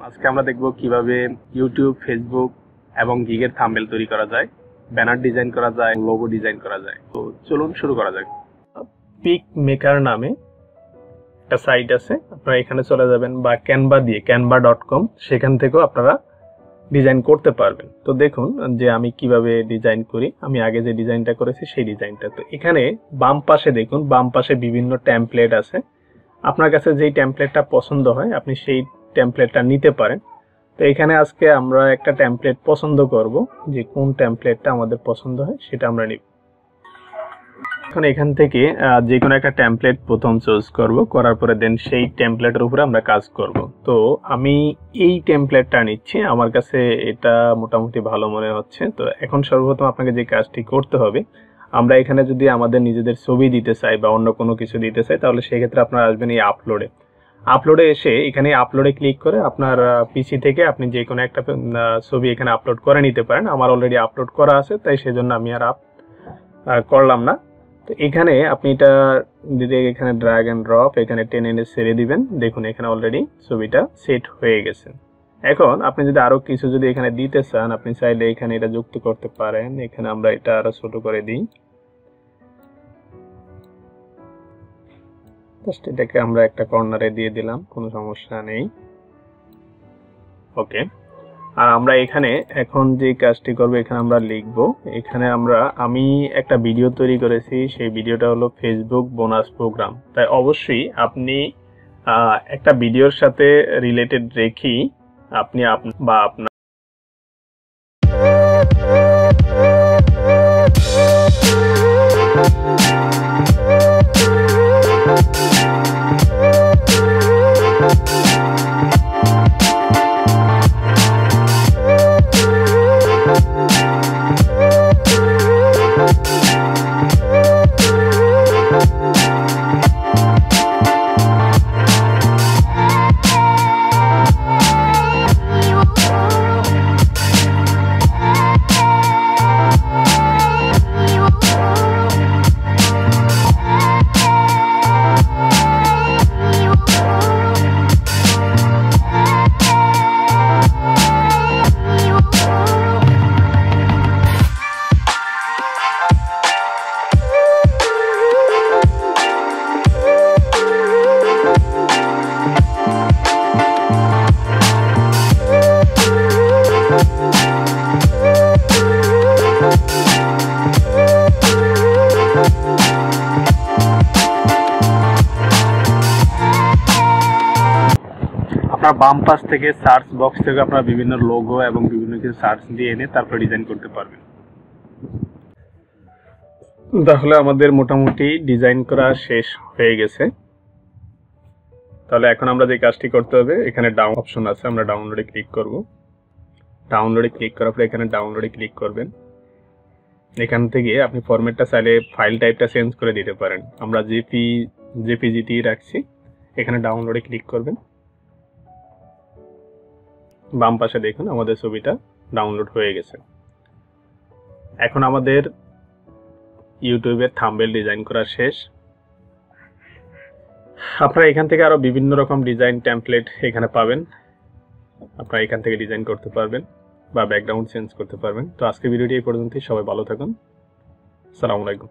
আজকে আমরা দেখব কিভাবে ইউটিউব, ফেসবুক এবং গিগের থাম্বনেল তৈরি করা যায়, ব্যানার ডিজাইন করা যায়, লোগো ডিজাইন করা যায়। তো চলুন শুরু করা যাক। পিক মেকার নামে একটা সাইট আছে, আপনারা এখানে চলে যাবেন বা ক্যানভা দিয়ে canva.com, সেখান থেকেও আপনারা ডিজাইন করতে পারবেন। তো দেখুন যে আমি কিভাবে ডিজাইন করি। আমি আগে যে ডিজাইনটা করেছি সেই ডিজাইনটা। তো এখানে বাম পাশে দেখুন, বাম পাশে বিভিন্ন টেমপ্লেট আছে। আপনার কাছে যেই টেমপ্লেটটা পছন্দ হয় আপনি সেই টেমপ্লেটটা নিতে পারেন। তো এখানে আজকে আমরা একটা টেমপ্লেট পছন্দ করব, যে কোন টেমপ্লেটটা আমাদের পছন্দ হয় সেটা আমরা নিব। এখন এখান থেকে যে কোনো একটা টেমপ্লেট প্রথম চুজ করব, করার পরে দেন সেই টেমপ্লেটের উপরে আমরা কাজ করব। তো আমি এই টেমপ্লেটটা নিচ্ছি, আমার কাছে এটা মোটামুটি ভালো মনে হচ্ছে। তো এখন সর্বপ্রথম আপনাকে যে কাজটি করতে হবে, আমরা এখানে যদি আমাদের নিজেদের ছবি দিতে চাই বা অন্য কোনো কিছু দিতে চাই, তাহলে সেক্ষেত্রে আপনারা আসবেন এই আপলোডে এসে এখানে আপলোডে ক্লিক করে আপনার পিসি থেকে আপনি যে কোনো একটা ছবি এখানে আপলোড করে নিতে পারেন। আমার অলরেডি আপলোড করা আছে, তাই সেজন্য আমি আর করলাম না। তো এখানে আপনি এটা দিতে এখানে ড্র্যাগ এন্ড ড্রপ এখানে টেনে এনে ছেড়ে দিবেন। দেখুন এখানে অলরেডি ছবিটা সেট হয়ে গেছে। এখন আপনি যদি আরো কিছু যদি এখানে দিতে চান, আপনি চাইলে এখানে এটা যুক্ত করতে পারেন। এখানে আমরা এটা আরো ছোট করে দিই, জাস্ট এটাকে আমরা একটা কর্নারে দিয়ে দিলাম, কোনো সমস্যা নেই। ওকে, আর আমরা এখানে এখন যে কাজটি করব, এখানে আমরা লিখব, এখানে আমি একটা ভিডিও তৈরি করেছি, সেই ভিডিওটা হলো ফেসবুক বোনাস প্রোগ্রাম। তাই অবশ্যই আপনি একটা ভিডিওর সাথে রিলেটেড রেখেই আপনি আপনার আপনার বাম পাশ থেকে সার্চ বক্স থেকে আপনারা বিভিন্ন লোগো এবং বিভিন্ন কিছু সার্চ দিয়ে এনে তারপর ডিজাইন করতে পারবেন। তাহলে আমাদের মোটামুটি ডিজাইন করা শেষ হয়ে গেছে। তাহলে এখন আমরা যে কাজটি করতে হবে, এখানে ডাউন অপশন আছে, আমরা ডাউনলোডে ক্লিক করব। ডাউনলোডে ক্লিক করার পরে এখানে ডাউনলোডে ক্লিক করবেন। এখান থেকে আপনি ফরম্যাটটা চাইলে ফাইল টাইপটা চেঞ্জ করে দিতে পারেন। আমরা জেপিজিতেই রাখছি। এখানে ডাউনলোডে ক্লিক করবেন। বাম পাশে দেখুন আমাদের ছবিটা ডাউনলোড হয়ে গেছে। এখন আমাদের ইউটিউবের থাম্বনেল ডিজাইন করা শেষ। আপনারা এখান থেকে আরো বিভিন্ন রকম ডিজাইন টেমপ্লেট এখানে পাবেন, আপনারা এখান থেকে ডিজাইন করতে পারবেন বা ব্যাকগ্রাউন্ড চেঞ্জ করতে পারবেন। তো আজকে ভিডিওটি এই পর্যন্তই। সবাই ভালো থাকুন। আসসালামু আলাইকুম।